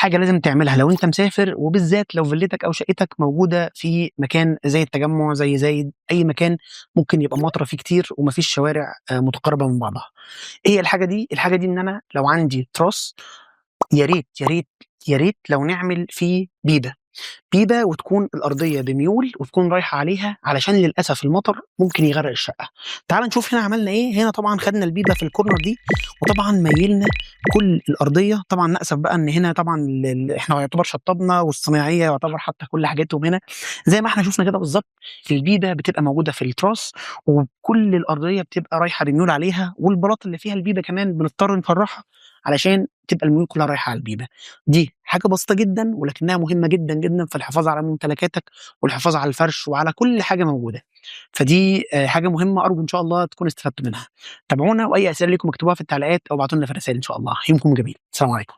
حاجة لازم تعملها لو أنت مسافر، وبالذات لو فيلتك أو شقتك موجودة في مكان زي التجمع، زي زايد، أي مكان ممكن يبقى مطرة فيه كتير ومفيش شوارع متقاربة من بعضها. إيه هي الحاجة دي؟ الحاجة دي إن أنا لو عندي تراس، يا ريت يا ريت يا ريت لو نعمل فيه بيبة وتكون الأرضية بميول وتكون رايحة عليها، علشان للأسف المطر ممكن يغرق الشقة. تعال نشوف هنا عملنا إيه. هنا طبعا خدنا البيبة في الكورنر دي، وطبعا ميلنا كل الأرضية. طبعا نأسف بقى إن هنا طبعا إحنا يعتبر شطبنا، والصنايعية يعتبر حتى كل حاجاتهم هنا زي ما إحنا شفنا كده بالظبط. البيبة بتبقى موجودة في التراس، وكل الأرضية بتبقى رايحة بميول عليها، والبلاط اللي فيها البيبة كمان بنضطر نفرحها علشان تبقى الميول كلها رايحة على البيبة. دي حاجة بسيطة جدا ولكنها مهمة جدا جدا في الحفاظ على ممتلكاتك والحفاظ على الفرش وعلى كل حاجة موجودة. فدي حاجة مهمة، أرجو إن شاء الله تكونوا استفدتوا منها. تابعونا، وأي أسئلة لكم اكتبوها في التعليقات أو ابعتوا لنا في الرسائل. إن شاء الله يومكم جميل. السلام عليكم.